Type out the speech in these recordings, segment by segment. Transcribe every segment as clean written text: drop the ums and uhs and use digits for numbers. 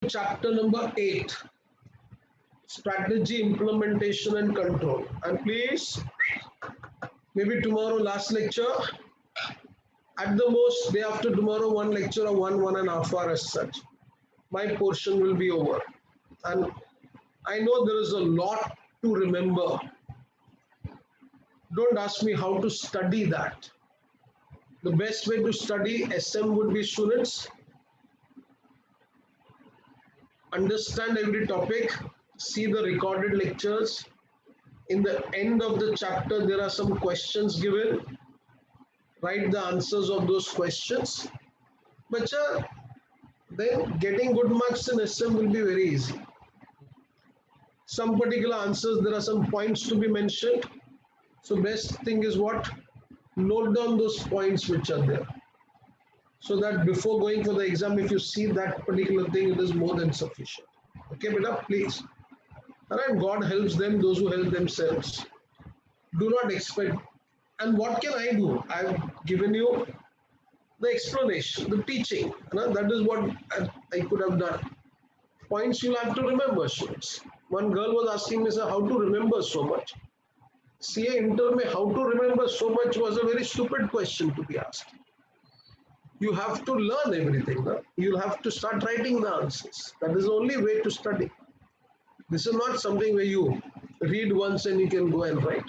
chapter number 8, strategy, implementation and control. And please, maybe tomorrow last lecture, at the most day after tomorrow, one lecture or one and a half hour as such. My portion will be over. And I know there is a lot to remember. Don't ask me how to study that. The best way to study SM would be, students, understand every topic, see the recorded lectures. In the end of the chapter, there are some questions given. Write the answers of those questions. But then getting good marks in SM will be very easy. Some particular answers, there are some points to be mentioned. So best thing is what? Note down those points which are there. So that before going for the exam, if you see that particular thing, it is more than sufficient. Okay, beta, please. Alright, God helps them, those who help themselves. Do not expect. And what can I do? I've given you the explanation, the teaching. That is what I could have done. Points you'll have to remember, students. One girl was asking me, sir, how to remember so much? CA inter mein how to remember so much was a very stupid question to be asked. You have to learn everything. No? You'll have to start writing the answers. That is the only way to study. This is not something where you read once and you can go and write.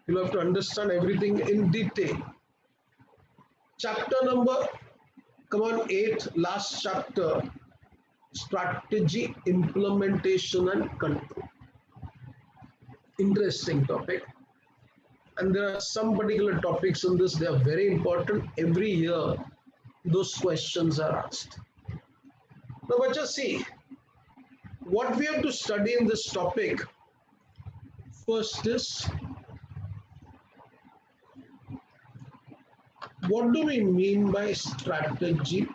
You'll have to understand everything in detail. Chapter number, 8, last chapter, strategy, implementation and control. Interesting topic. And there are some particular topics in this, they are very important. Every year, those questions are asked. Now, but just see, what we have to study in this topic, first is, what do we mean by strategy?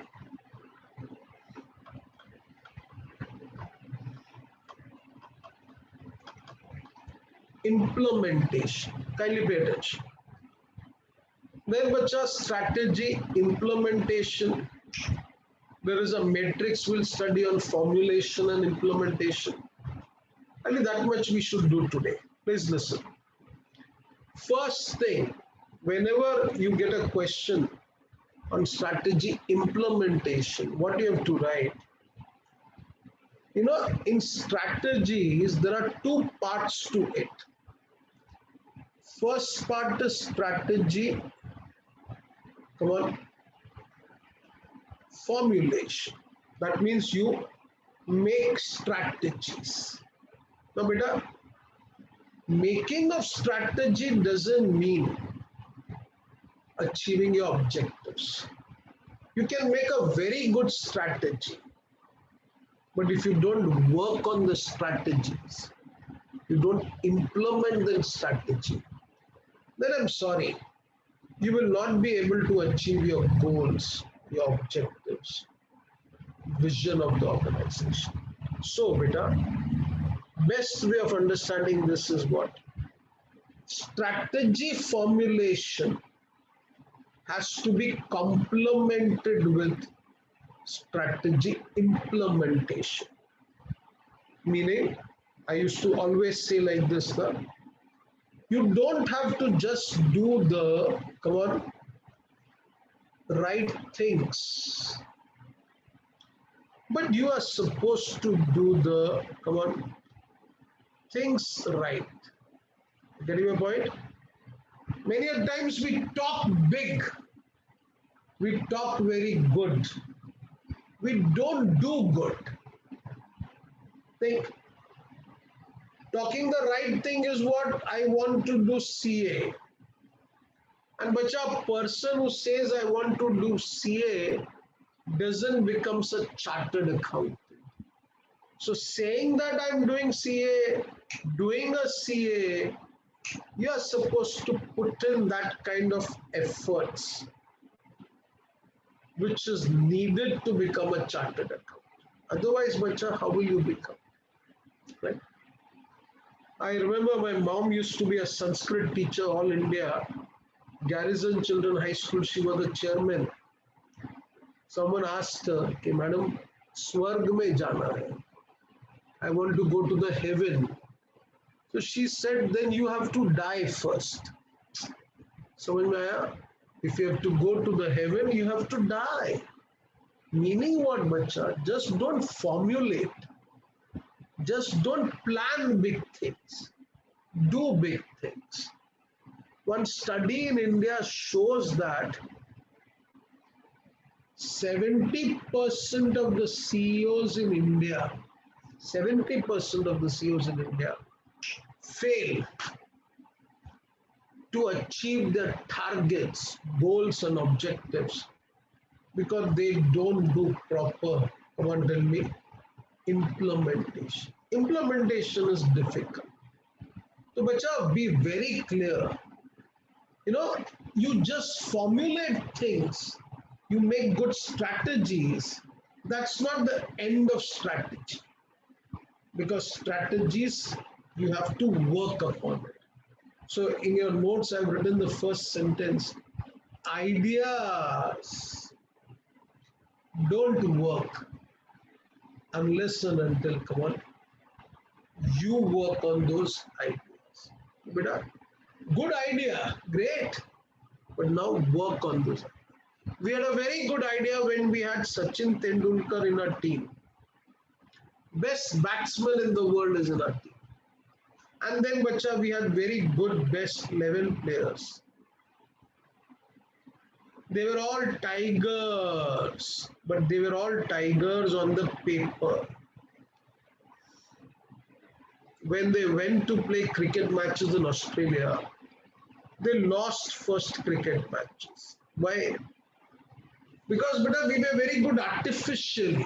Implementation. Kindly pay attention. Then, bacha, strategy, implementation. There is a matrix we'll study on formulation and implementation. Only that much we should do today. Please listen. First thing, whenever you get a question on strategy implementation, what you have to write? In strategies, there are two parts to it. First part is strategy, formulation. That means you make strategies. Now, beta, making of strategy doesn't mean achieving your objectives. You can make a very good strategy, but if you don't work on the strategies, you don't implement the strategy, then I'm sorry, you will not be able to achieve your goals, your objectives, vision of the organization. So, beta, best way of understanding this is what? Strategy formulation has to be complemented with strategy implementation. Meaning, I used to always say like this, you don't have to just do the, right things, but you are supposed to do the, things right. Getting my point? Many a times we talk big, we talk very good, we don't do good. Think, talking the right thing is what? I want to do CA. And but a person who says I want to do CA doesn't become a chartered accountant. So saying that I'm doing CA, doing a CA, you are supposed to put in that kind of efforts which is needed to become a chartered accountant. Otherwise, bacha, how will you become? Right? I remember my mom used to be a Sanskrit teacher, all India, Garrison Children High School. She was the chairman. Someone asked her, okay, madam, स्वर्ग में जाना है, I want to go to the heaven. So she said, then you have to die first. समझ में आया? If you have to go to the heaven, you have to die. Meaning what, बच्चा? Just don't formulate. Just don't plan big things. Do big things. One study in India shows that 70% of the CEOs in India, 70% of the CEOs in India fail to achieve their targets, goals, and objectives because they don't do proper, come on, tell me, implementation. Implementation is difficult. So, bacha, be very clear. You know, you just formulate things, you make good strategies. That's not the end of strategy because strategies you have to work upon it. So, in your notes, I've written the first sentence: ideas don't work unless and until, come on, you work on those ideas. Beta, good idea, great, but now work on those. We had a very good idea when we had Sachin Tendulkar in our team. Best batsman in the world is in our team. And then, bacha, we had very good best 11 players. They were all tigers, but they were all tigers on the paper. When they went to play cricket matches in Australia, they lost first cricket matches. Why? Because beta, we were very good artificially.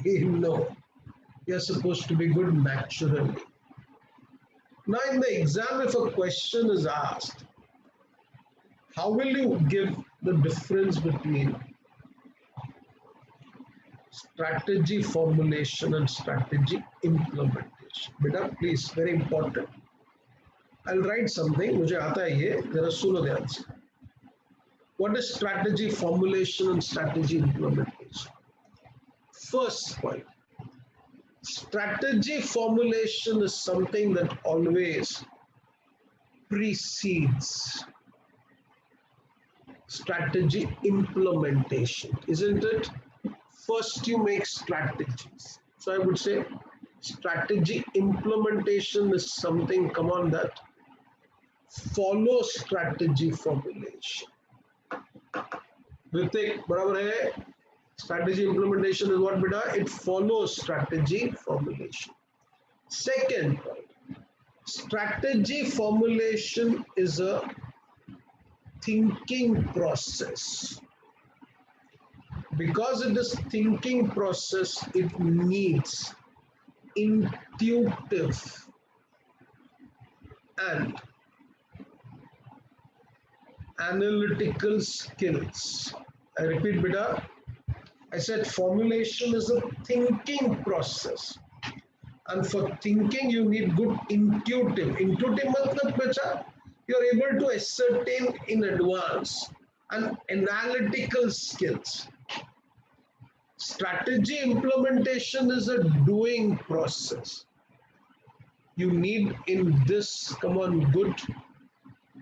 No, you're supposed to be good naturally. Now, in the exam, if a question is asked, how will you give the difference between strategy formulation and strategy implementation? Beta, please, very important. I'll write something, मुझे आता है ये, जरा सुनो ध्यान से. What is strategy formulation and strategy implementation? First point, strategy formulation is something that always precedes strategy implementation, isn't it? First, you make strategies. So I would say strategy implementation is something, come on, that follows strategy formulation. Ritik, barabar hai? Strategy implementation is what, beta? It follows strategy formulation. Second point, strategy formulation is a thinking process. Because it is thinking process, it needs intuitive and analytical skills. I repeat, beta. I said formulation is a thinking process. And for thinking, you need good intuitive. Intuitive matlab, bacha, you're able to ascertain in advance and analytical skills. Strategy implementation is a doing process. You need in this, come on, good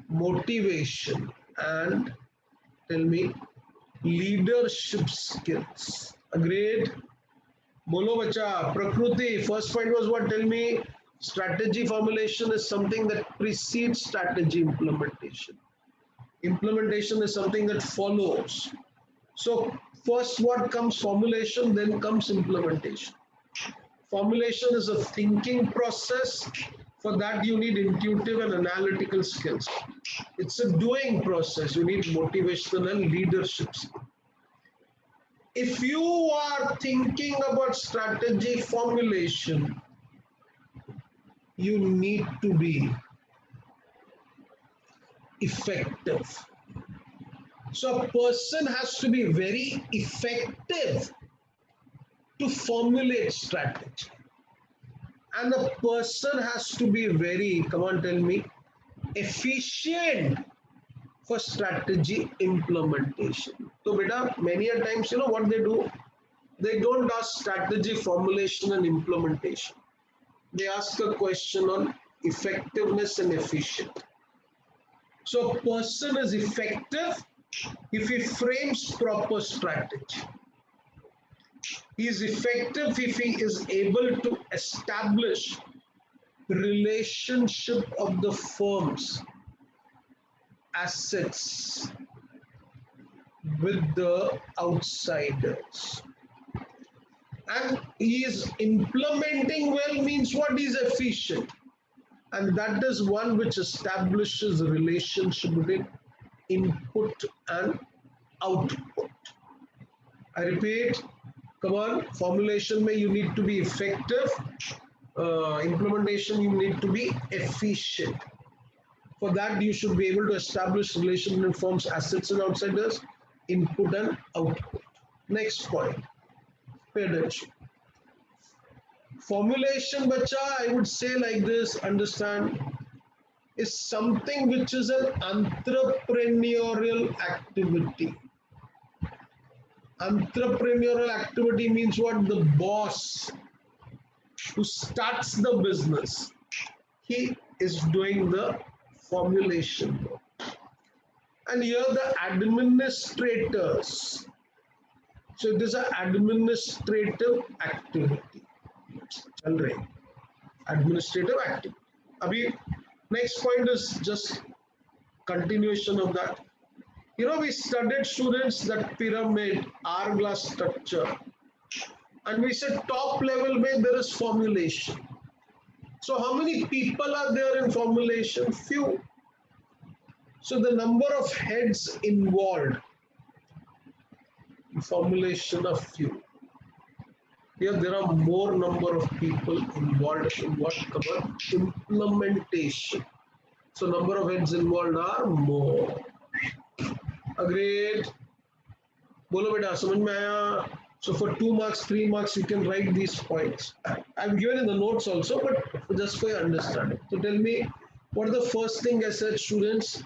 motivation and, tell me, leadership skills. Agreed? Bolo bacha, Prakruti, first point was what? Tell me. Strategy formulation is something that precedes strategy implementation. Implementation is something that follows. So first what comes? Formulation, then comes implementation. Formulation is a thinking process. For that you need intuitive and analytical skills. It's a doing process. You need motivational and leadership skills. If you are thinking about strategy formulation, you need to be effective. So a person has to be very effective to formulate strategy. And a person has to be very, come on, tell me, efficient for strategy implementation. So beta, many a times, you know what they do? They don't ask strategy, formulation, and implementation. They ask a question on effectiveness and efficient. So a person is effective if he frames proper strategy. He is effective if he is able to establish relationship of the firm's assets with the outsiders. And he is implementing well means what? He is efficient. And that is one which establishes a relationship between input and output. I repeat, come on, formulation may you need to be effective, implementation you need to be efficient. For that you should be able to establish relation in firms assets and outsiders, input and output. Next point, pay attention. Formulation, bacha, I would say like this, understand, is something which is an entrepreneurial activity. Entrepreneurial activity means what? The boss who starts the business, he is doing the formulation. And here the administrators. So it is an administrative activity. Chal rahi. Administrative activity. Abhi, next point is just continuation of that. You know, we studied, students, that pyramid hourglass structure, and we said top level where there is formulation. So how many people are there in formulation? Few. So the number of heads involved in formulation are few. Here there are more number of people involved in what cover implementation. So number of heads involved are more. Agreed? Bolo beta, samajh mein aaya? So for 2 marks, 3 marks, you can write these points. I've given in the notes also, but just for your understanding. So tell me, what is the first thing I said, students?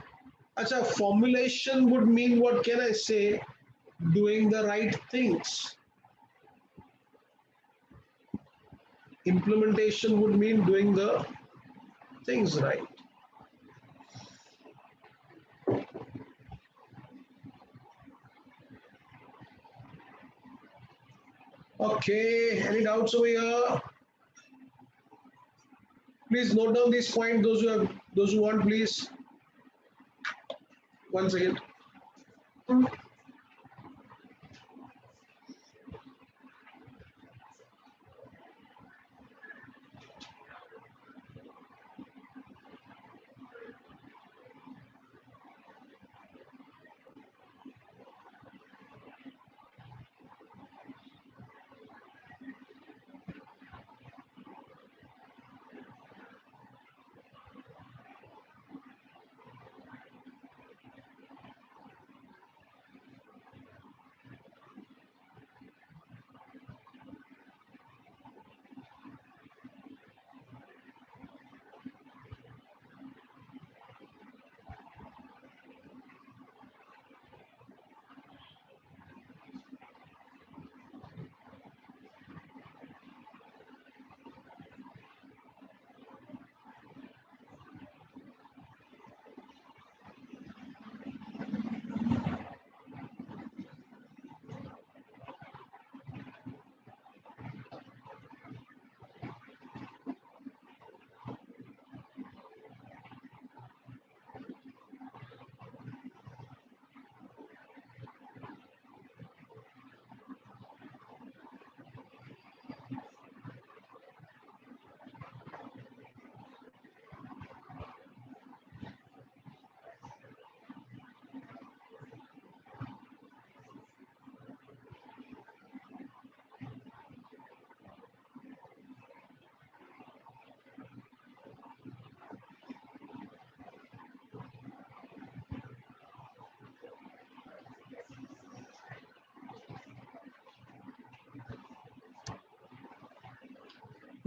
Acha, formulation would mean, what can I say? Doing the right things. Implementation would mean doing the things right. Okay, any doubts over here? Please note down these points. Those who want, please. One second.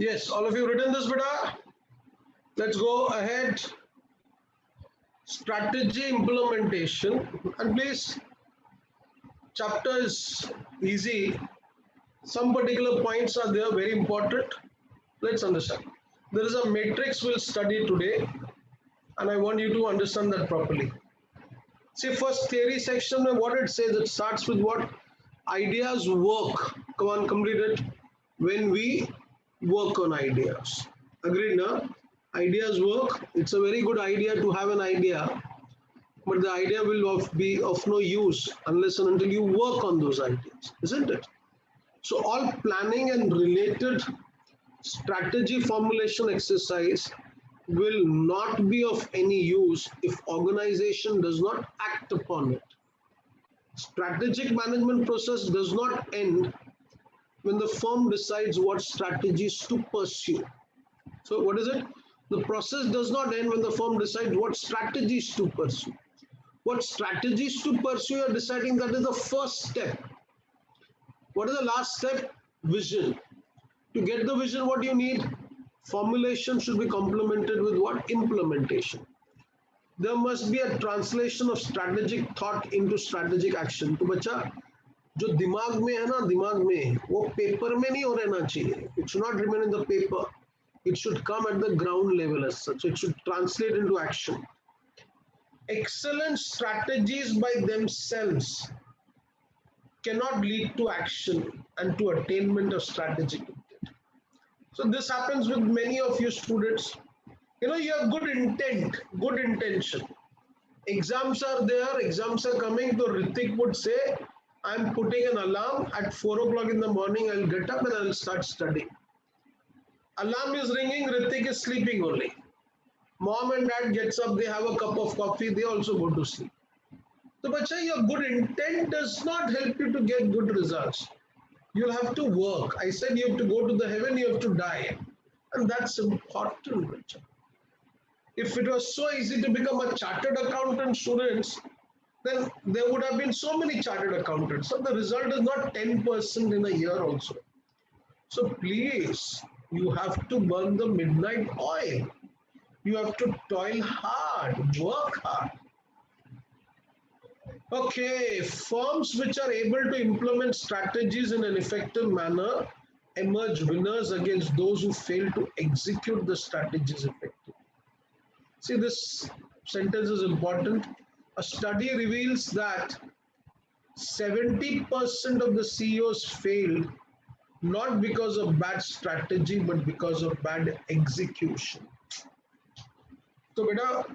Yes, all of you written this, beta? Let's go ahead. Strategy implementation. And please, chapter is easy. Some particular points are there, very important. Let's understand. There is a matrix we'll study today, and I want you to understand that properly. See, first theory section, what it says, it starts with what? Ideas work. Come on, complete it. When we work on ideas. Agreed, na? Ideas work. It's a very good idea to have an idea, but the idea will be of no use unless and until you work on those ideas, isn't it? So all planning and related strategy formulation exercise will not be of any use if organization does not act upon it. Strategic management process does not end when the firm decides what strategies to pursue. So what is it? The process does not end when the firm decides what strategies to pursue. What strategies to pursue, you're deciding, that is the first step. What is the last step? Vision. To get the vision, what you need? Formulation should be complemented with what? Implementation. There must be a translation of strategic thought into strategic action. तो बच्चा जो दिमाग में है ना, दिमाग में वो पेपर में नहीं हो रहना चाहिए. It should not remain in the paper. It should come at the ground level as such. It should translate into action. Excellent strategies by themselves cannot lead to action and to attainment of strategic intent. So this happens with many of you students. You have good intent, good intention. Exams are there, exams are coming. So Ritik would say, I'm putting an alarm at 4 o'clock in the morning. I'll get up and I'll start studying. Alarm is ringing, Ritik is sleeping only. Mom and dad gets up, they have a cup of coffee, they also go to sleep. So, bacha, your good intent does not help you to get good results. You'll have to work. I said you have to go to the heaven, you have to die. And that's important, bacha. If it was so easy to become a chartered accountant, students, then there would have been so many chartered accountants. So the result is not 10% in a year also. So please, you have to burn the midnight oil. You have to toil hard, work hard. Okay, firms which are able to implement strategies in an effective manner emerge winners against those who fail to execute the strategies effectively. See, this sentence is important. A study reveals that 70% of the CEOs failed not because of bad strategy, but because of bad execution. So, beta,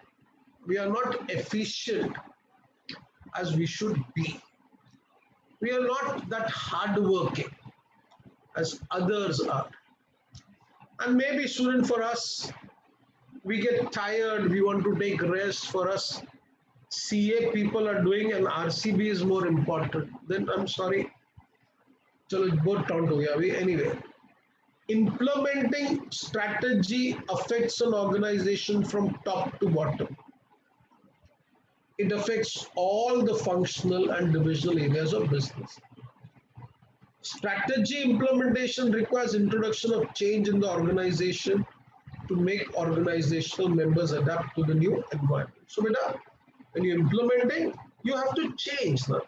we are not efficient as we should be. We are not that hardworking as others are. And maybe, student, for us, we get tired, we want to take rest. For us, CA people are doing and RCB is more important. Then I'm sorry. Chalo, both count ho gaya. Anyway, implementing strategy affects an organization from top to bottom. It affects all the functional and divisional areas of business. Strategy implementation requires introduction of change in the organization to make organizational members adapt to the new environment. So, beta, when you're implementing, you have to change now.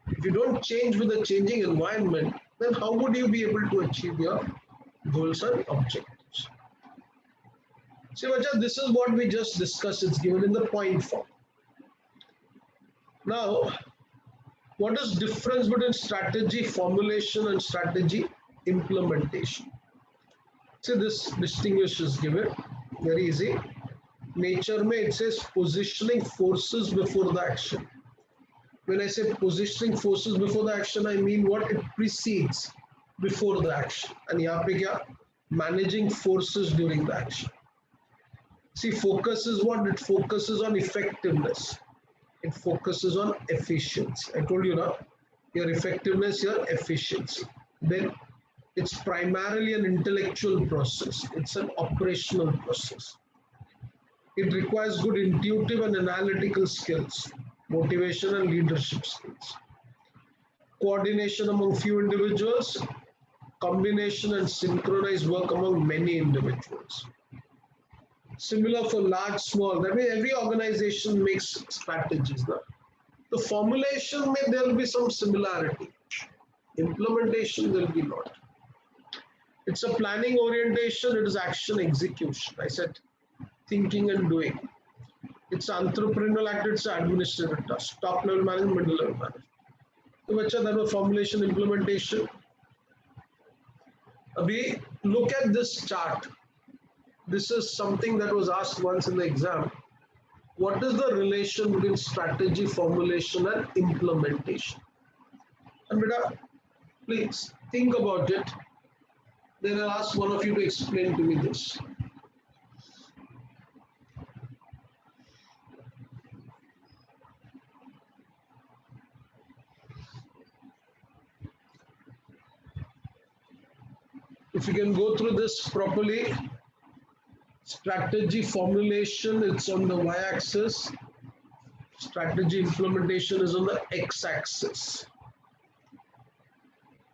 If you don't change with the changing environment, then how would you be able to achieve your goals and objectives? See, bacha, this is what we just discussed. It's given in the point form. Now, what is difference between strategy formulation and strategy implementation? See, this distinguishes given, very easy. Nature mein it says positioning forces before the action. When I say positioning forces before the action, I mean what? It precedes before the action. And yahan pe kya? Managing forces during the action. See, focus is what? It focuses on effectiveness. It focuses on efficiency. I told you now, your effectiveness, your efficiency. Then it's primarily an intellectual process. It's an operational process. It requires good intuitive and analytical skills, motivation and leadership skills, coordination among few individuals, combination and synchronized work among many individuals. Similar for large, small. That means every organization makes strategies. Now, the formulation, there will be some similarity. Implementation will be not. It's a planning orientation, it is action execution. I said thinking and doing. It's entrepreneurial act, it's administrative task. Top level management, middle level management. So, bacha, that was formulation implementation. We look at this chart. This is something that was asked once in the exam. What is the relation between strategy, formulation, and implementation? And beta, please think about it. Then I'll ask one of you to explain to me this. If you can go through this properly, strategy formulation, it's on the y-axis. Strategy implementation is on the x-axis.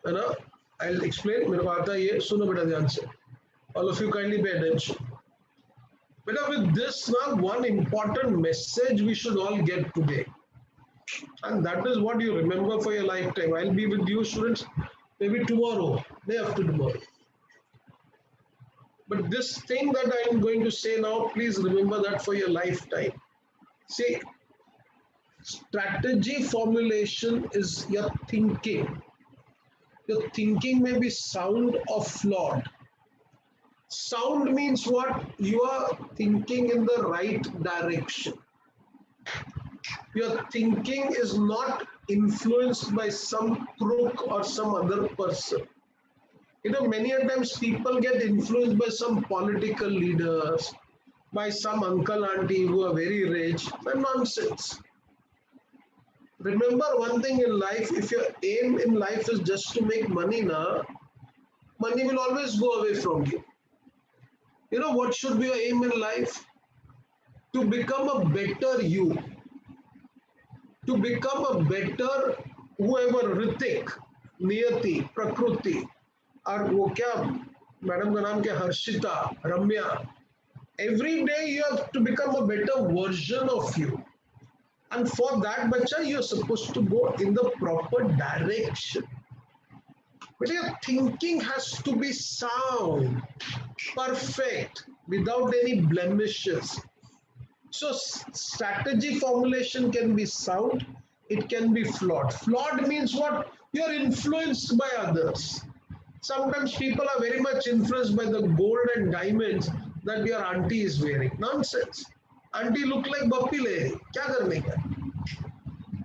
I'll explain. मेरे को आता है ये, सुनो बेटा ध्यान से. All of you kindly pay attention. Beta, with this now, one important message we should all get today. And that is what you remember for your lifetime. I'll be with you, students, maybe tomorrow, day after tomorrow. But this thing that I am going to say now, please remember that for your lifetime. See, strategy formulation is your thinking. Your thinking may be sound or flawed. Sound means what? You are thinking in the right direction. Your thinking is not influenced by some crook or some other person. Many a times people get influenced by some political leaders, by some uncle, auntie who are very rich. That's nonsense. Remember one thing in life, if your aim in life is just to make money, money will always go away from you. What should be your aim in life? To become a better you. To become a better whoever, Ritik, Niyati, Prakruti, और वो क्या madam का नाम क्या हर्षिता रम्या every day you have to become a better version of you, and for that bacha you're supposed to go in the proper direction, but your thinking has to be sound, perfect, without any blemishes. So strategy formulation can be sound, it can be flawed. Flawed means what? You're influenced by others. Sometimes people are very much influenced by the gold and diamonds that your auntie is wearing. Nonsense. Auntie look like Bappi le rahi. Kya karne ka?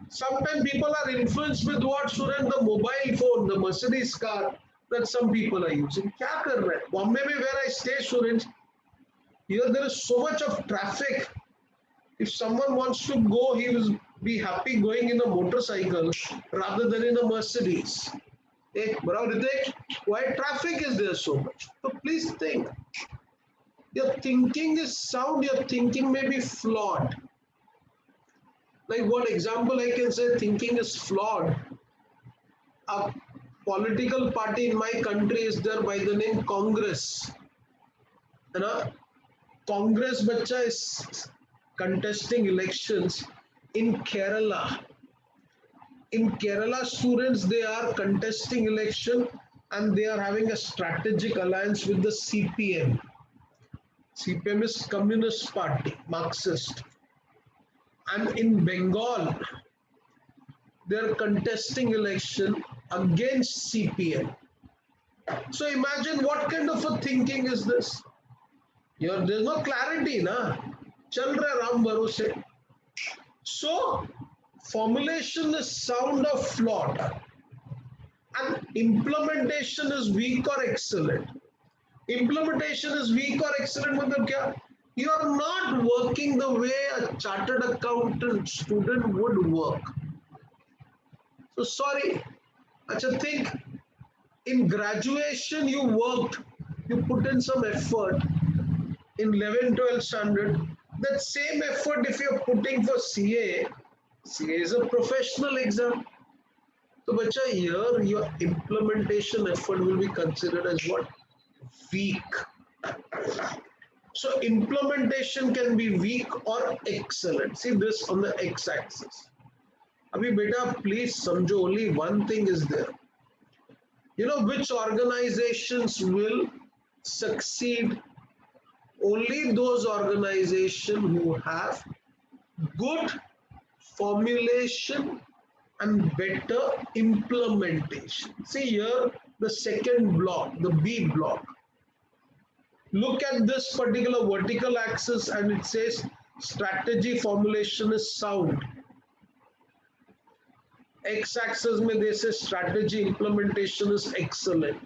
Sometimes people are influenced with what, student? The mobile phone, the Mercedes car that some people are using. Kya kar rahe? Bombay mein where I stay, students, here there is so much of traffic. If someone wants to go, he will be happy going in a motorcycle rather than in a Mercedes. Hey, why traffic is there so much? So please think. Your thinking is sound, your thinking may be flawed. Like what example I can say thinking is flawed? A political party in my country is there by the name Congress. Congress bacha is contesting elections in Kerala. In Kerala, students, they are contesting election and they are having a strategic alliance with the CPM. CPM is Communist Party, Marxist. And in Bengal, they are contesting election against CPM. So imagine what kind of a thinking is this? There's no clarity, na? Chal raha Ram Bharose. So formulation is sound or flawed, and implementation is weak or excellent. Implementation is weak or excellent, matlab kya? You are not working the way a chartered accountant student would work. So sorry, acha think, in graduation you worked, you put in some effort in 11, 12 standard. That same effort if you're putting for CA is a professional exam. So bacha, here your implementation effort will be considered as what? Weak. So implementation can be weak or excellent. See this on the x-axis. Abhi beta, please samjho, only one thing is there. You know which organizations will succeed? Only those organizations who have good formulation and better implementation. See here, the second block, the B block. Look at this particular vertical axis and it says strategy formulation is sound. X axis mein they say strategy implementation is excellent.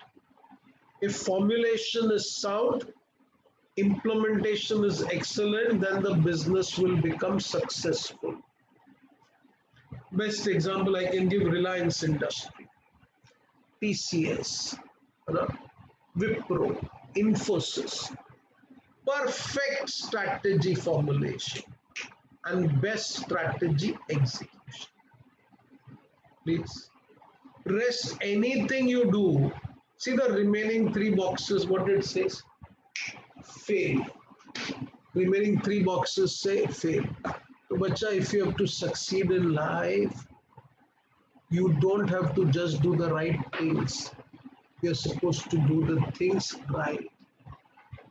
If formulation is sound, implementation is excellent, then the business will become successful. Best example I can give, Reliance Industry, TCS, Wipro, Infosys. Perfect strategy formulation and best strategy execution. Please. Rest anything you do. See the remaining three boxes, what it says? Fail. Remaining three boxes say fail. So, bacha, if you have to succeed in life, you don't have to just do the right things. You're supposed to do the things right.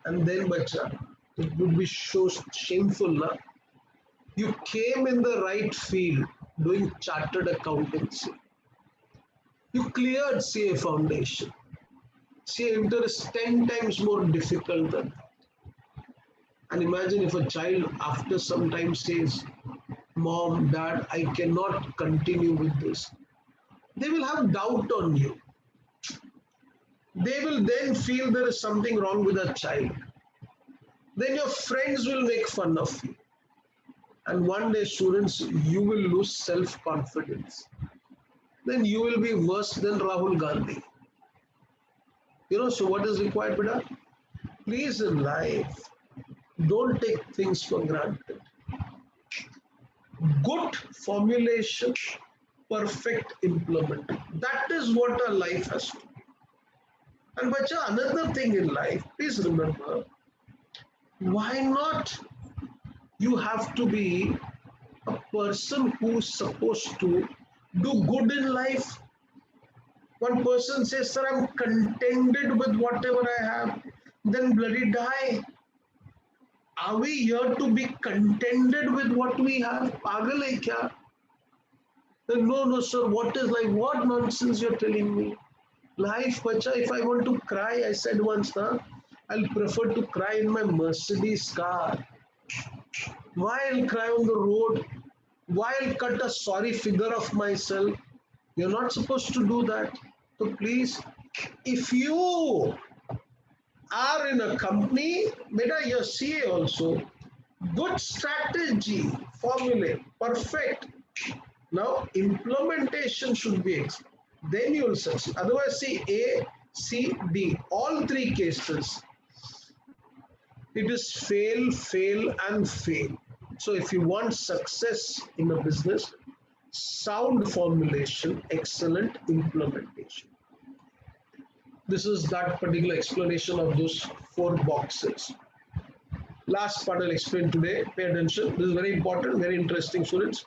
And then, bacha, it would be so shameful, na? You came in the right field doing chartered accountancy. You cleared CA foundation. CA inter is 10 times more difficult than that. And imagine if a child after some time says, Mom, Dad, I cannot continue with this. They will have doubt on you. They will then feel there is something wrong with a child. Then your friends will make fun of you. And one day, students, you will lose self-confidence. Then you will be worse than Rahul Gandhi. So what is required, beta? Please in life, don't take things for granted. Good formulation, perfect implementation. That is what our life has to be. And bacha, another thing in life, please remember, why not? You have to be a person who's supposed to do good in life. One person says, Sir, I'm contented with whatever I have, then bloody die. Are we here to be contented with what we have? Pagal hai kya? Then, no, sir, what is life? What nonsense you're telling me? Life, bacha, if I want to cry, I said once, I'll prefer to cry in my Mercedes car. Why I'll cry on the road? Why I'll cut a sorry figure of myself? You're not supposed to do that. So please, if you are in a company, beta, your CA also, good strategy, formulate, perfect. Now, implementation should be excellent. Then you will succeed. Otherwise, see A, C, D, all three cases. It is fail, fail, and fail. So if you want success in a business, sound formulation, excellent implementation. This is that particular explanation of those four boxes. Last part I'll explain today. Pay attention. This is very important, very interesting, students.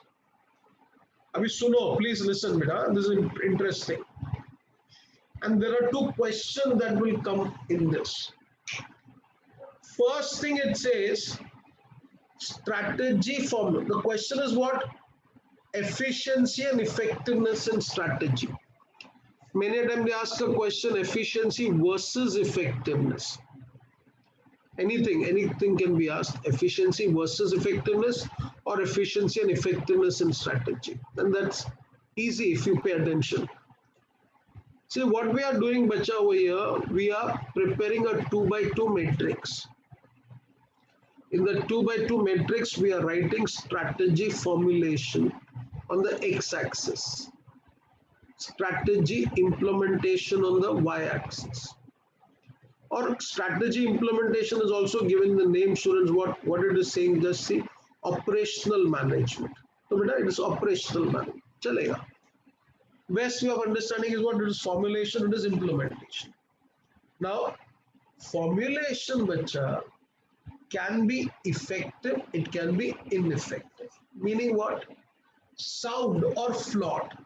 Abhi suno, please listen, beta. This is interesting. And there are two questions that will come in this. First thing it says, strategy formula. The question is what? Efficiency and effectiveness in strategy. Many times they ask a question, efficiency versus effectiveness. Anything can be asked, efficiency versus effectiveness or efficiency and effectiveness in strategy. And that's easy if you pay attention. See what we are doing, bacha, over here, we are preparing a 2x2 matrix. In the 2x2 matrix, we are writing strategy formulation on the x-axis. Strategy implementation on the y-axis. Or strategy implementation is also given the name, students, what it is saying, just see, operational management. So beta, it is operational management. Chalega. Best way of understanding is what it is formulation, it is implementation. Now, formulation, bacha, can be effective, it can be ineffective. Meaning what? Sound or flawed.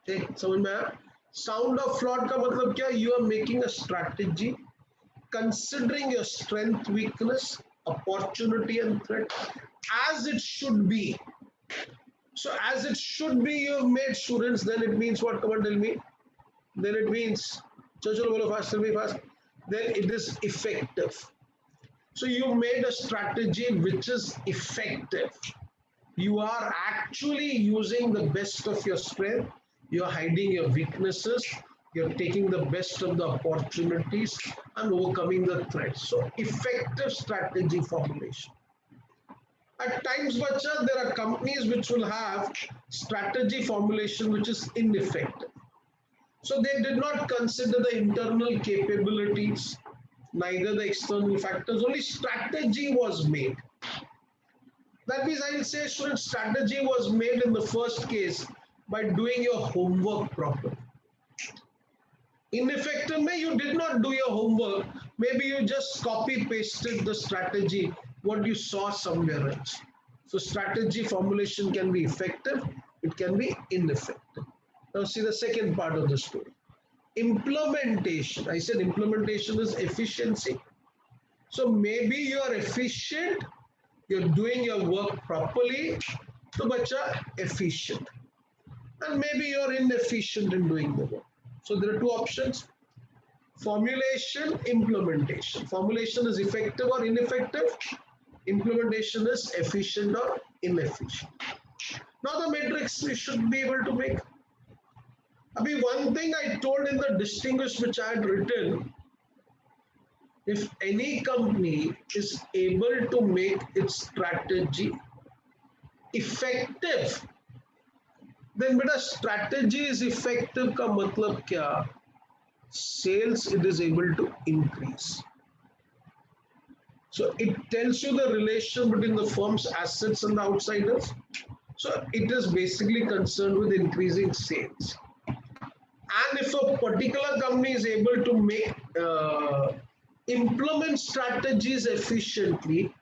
Okay, समझ में आया? Sound of flawed का मतलब क्या? You are making a strategy considering your strength, weakness, opportunity and threat as it should be. So as it should be, you have made students, then it means what? Come on, tell me. Then it means, chalo bolo fast, tell me fast. Then it is effective. So you made a strategy which is effective. You are actually using the best of your strength. You're hiding your weaknesses. You're taking the best of the opportunities and overcoming the threats. So effective strategy formulation. At times, bacha, there are companies which will have strategy formulation which is ineffective. So they did not consider the internal capabilities, neither the external factors, only strategy was made. That means I will say, student, strategy was made in the first case by doing your homework properly. Ineffective, may you did not do your homework. Maybe you just copy pasted the strategy, what you saw somewhere else. So strategy formulation can be effective, it can be ineffective. Now see the second part of the story. Implementation. I said implementation is efficiency. So maybe you are efficient, you're doing your work properly, so bacha efficient. And maybe you're inefficient in doing the work. So there are two options: formulation, implementation. Formulation is effective or ineffective. Implementation is efficient or inefficient. Now the matrix we should be able to make. Abhi, one thing I told in the distinguished which I had written, if any company is able to make its strategy effective, then beta strategy is effective का मतलब क्या? Sales it is able to increase. So it tells you the relation between the firm's assets and the outsiders. So it is basically concerned with increasing sales. And if a particular company is able to make implement strategies efficiently,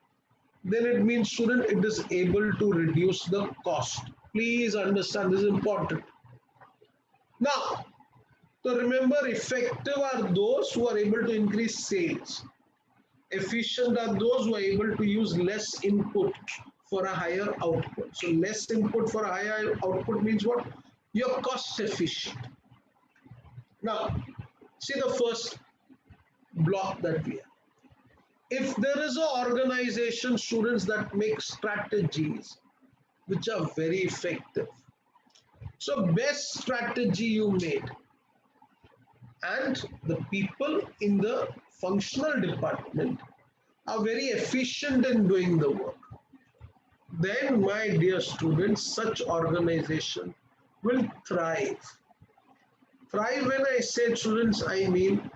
then it means, student, it is able to reduce the cost. Please understand, this is important. Now, so remember, effective are those who are able to increase sales. Efficient are those who are able to use less input for a higher output. So less input for a higher output means what? You're cost efficient. Now, see the first block that we have. If there is an organization, students, that make strategies which are very effective, so best strategy you made, and the people in the functional department are very efficient in doing the work, then my dear students, such organization will thrive. Thrive, when I say, students, I mean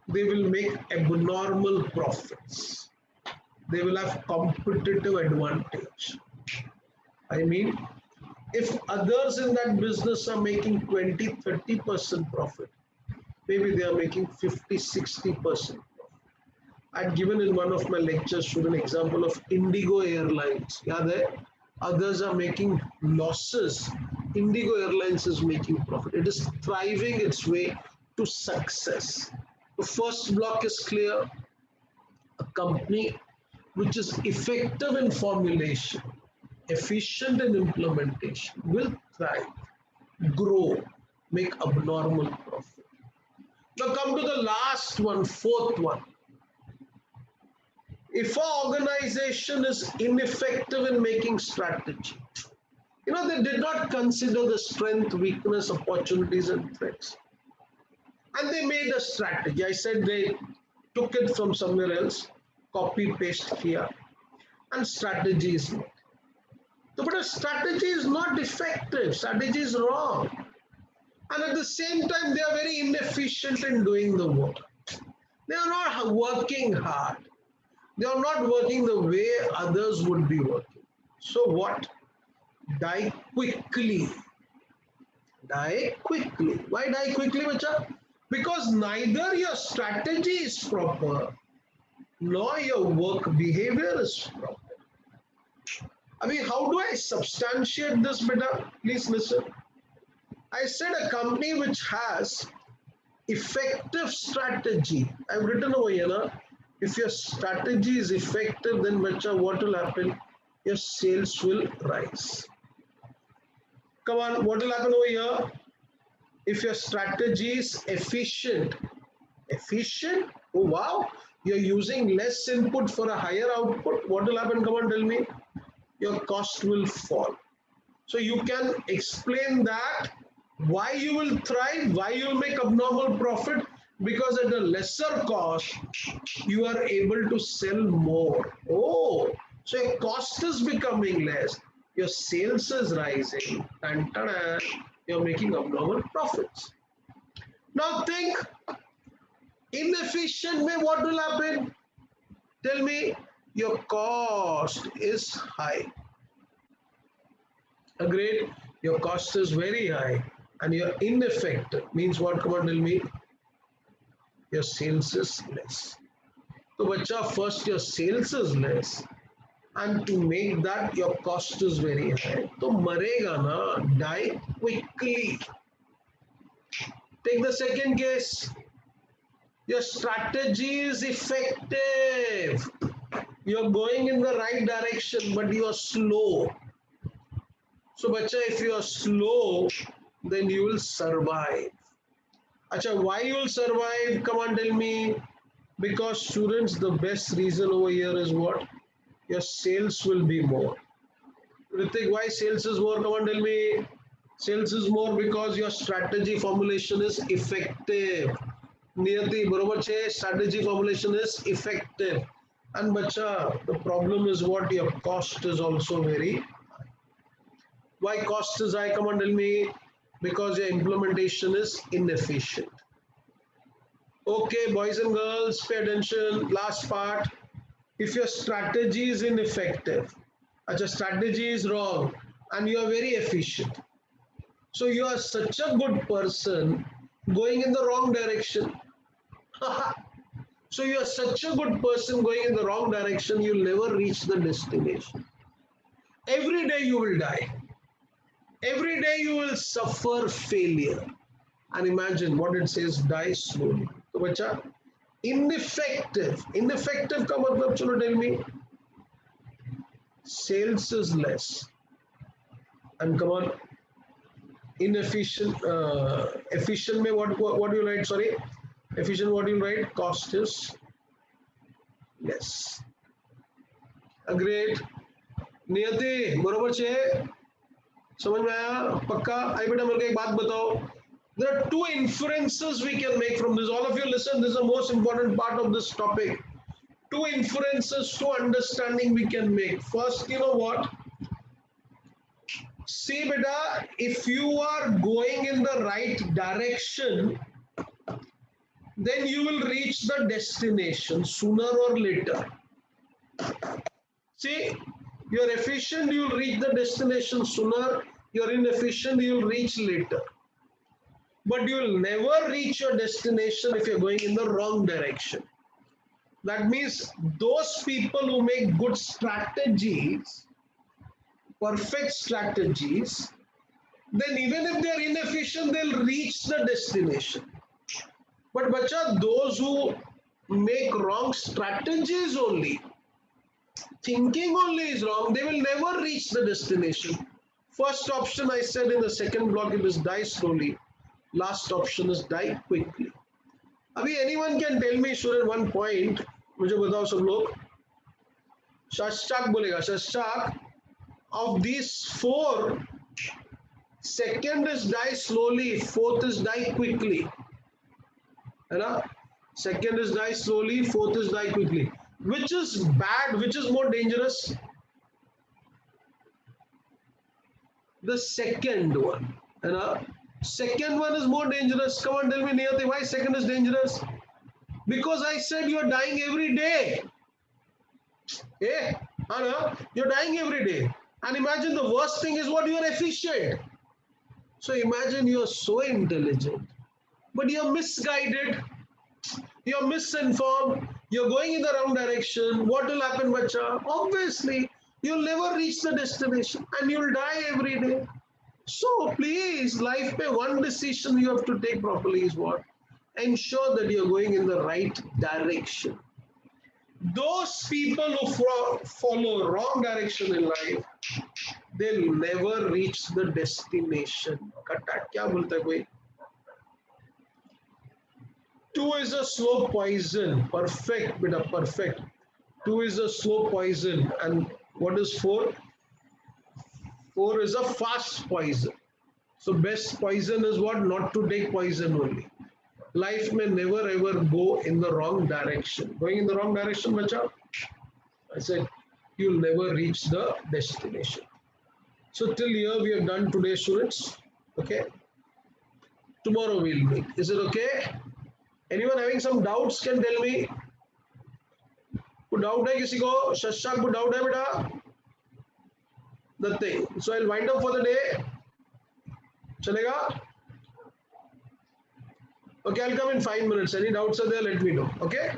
they will make abnormal profits. They will have competitive advantage. I mean, if others in that business are making 20-30% profit, maybe they are making 50-60% profit. I'd given in one of my lectures to an example of Indigo Airlines. Yeah, there others are making losses. Indigo Airlines is making profit. It is thriving its way to success. The first block is clear. A company which is effective in formulation, efficient in implementation, will thrive, grow, make abnormal profit. Now come to the last one, fourth one. If an organization is ineffective in making strategy, they did not consider the strength, weakness, opportunities, and threats. And they made a strategy. I said they took it from somewhere else, copy paste here, and strategy is made. So, but a strategy is not effective, strategy is wrong. And at the same time, they are very inefficient in doing the work. They are not working hard. They are not working the way others would be working. So what? Die quickly. Die quickly. Why die quickly, bacha? Because neither your strategy is proper, nor your work behavior is proper. I mean, how do I substantiate this, beta? Please listen. I said a company which has effective strategy. I've written over here, na? If your strategy is effective, then bacha, what will happen? Your sales will rise. Come on, what will happen over here? If your strategy is efficient, efficient, oh wow, you're using less input for a higher output, what will happen? Come on, tell me. Your cost will fall. So you can explain that why you will thrive, why you will make abnormal profit, because at a lesser cost you are able to sell more. Oh, so your cost is becoming less, your sales is rising, and ta-da, you're making abnormal profits. Now think, inefficient way, what will happen? Tell me, your cost is high. Agreed? Your cost is very high and you're ineffective. Means what? Come on, tell me. Your sales is less. So, bacha, first your sales is less, and to make that your cost is very high. So, marega na, die quickly. Take the second case. Your strategy is effective. You're going in the right direction, but you are slow. So, bacha, if you are slow, then you will survive. Acha, why you will survive? Come on, tell me. Because students, the best reason over here is what? Your sales will be more. Ritik, why sales is more? Come on, tell me. Sales is more because your strategy formulation is effective. Niyati, barobar che, strategy formulation is effective. And bacha, the problem is what? Your cost is also very. Why cost is high? Come on, tell me. Because your implementation is inefficient. Okay, boys and girls, pay attention. Last part. If your strategy is ineffective, your strategy is wrong, and you are very efficient. So you are such a good person going in the wrong direction. So you are such a good person going in the wrong direction, you'll never reach the destination. Every day you will die. Every day you will suffer failure. And imagine what it says, die slowly. So, bacha, ineffective. Ineffective ka matlab, chalo tell me. Sales is less. And come on, inefficient, efficient mein what do you write? Sorry, efficient what do you write? Cost is less. Agreed. नियति बरोबर छे समझ में आया पक्का आई बेटा मेरे को एक बात बताओ there are two inferences we can make from this. All of you listen, this is the most important part of this topic. Two inferences, two understanding we can make. First, you know what? See beta, if you are going in the right direction, then you will reach the destination sooner or later. See, you're efficient, you'll reach the destination sooner. You're inefficient, you'll reach later. But you'll never reach your destination if you're going in the wrong direction. That means those people who make good strategies, perfect strategies, then even if they're inefficient, they'll reach the destination. But bacha, those who make wrong strategies only, thinking only is wrong, they will never reach the destination. First option I said in the second block, it is die slowly. Last option is die quickly. Abhi anyone can tell me sure at one point, मुझे बताओ सब लोग, शशांक बोलेगा, Shashank, of these four, second is die slowly, fourth is die quickly. है ना? Second is die slowly, fourth is die quickly. Which is bad, which is more dangerous? The second one. है ना? Second one is more dangerous. Come on, tell me, Niyati, why second is dangerous? Because I said you're dying every day. Eh? Anna, you're dying every day. And imagine the worst thing is what? You're efficient. So imagine you're so intelligent, but you're misguided, you're misinformed, you're going in the wrong direction. What will happen, bacha? Obviously, you'll never reach the destination and you'll die every day. So please, life में one decision you have to take properly is what? Ensure that you're going in the right direction. Those people who follow wrong direction in life, they'll never reach the destination. कट्टा क्या बोलता है कोई? Two is a slow poison. Perfect, beta, perfect. Two is a slow poison. And what is four? Four is a fast poison. So best poison is what? Not to take poison only. Life may never ever go in the wrong direction. Going in the wrong direction, bacha? I said, you'll never reach the destination. So till here we have done today, students. Okay. Tomorrow we'll meet. Is it okay? Anyone having some doubts can tell me. कोई doubt है किसी को? शशांक को doubt है बेटा? Nothing. So I'll wind up for the day. चलेगा? Okay, I'll come in 5 minutes. Any doubts are there? Let me know. Okay.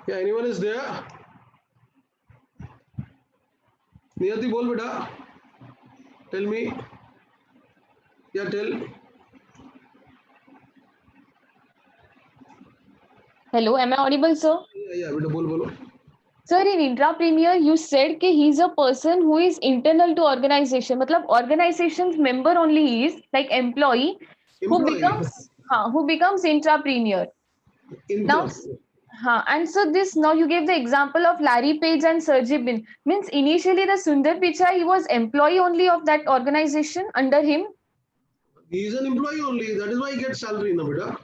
Yeah, anyone is there? Niyati, bol beta. Tell me. Yeah, tell. Hello, am I audible, sir? Yeah, beta, bol bolo. Sir, in intrapreneur, you said that he's a person who is internal to organization. मतलब organization's member only he is like employee Employee. who becomes intrapreneur. Now, Inter. and so this now you gave the example of Larry Page and Sergey Brin. Means initially the Sundar Pichai he was employee only of that organization under him. He is an employee only. That is why he gets salary, na beta.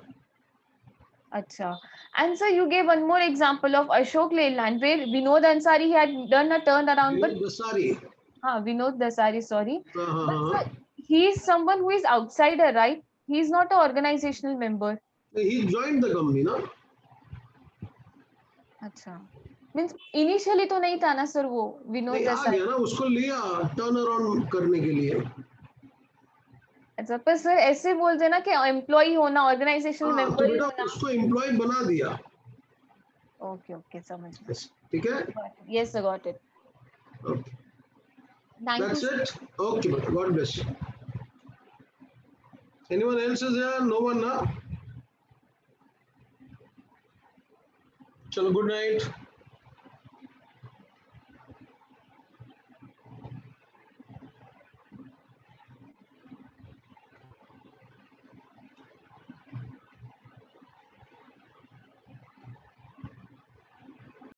Acha. And so you gave one more example of Ashok Leyland where Vinod Ansari had done a turnaround, but Vinod Dasari. Vinod Dasari, sorry. But Uh-huh. sir, he is someone who is outsider, right? He is not an organizational member. He joined the company, na? अच्छा means initially तो नहीं था ना sir वो नहीं विनोद आ गया दसाई ना उसको लिया टर्न अराउंड करने के लिए अच्छा पर सर ऐसे बोलते ना कि एम्प्लॉय होना ऑर्गेनाइजेशनल हाँ तो मेंबर ही बेटा होना उसको एम्प्लॉय बना दिया ओके ओके समझ ठीक है गया yes I got it okay thank you that's it okay बेटा god bless you anyone else is there no one ना चलो गुड नाइट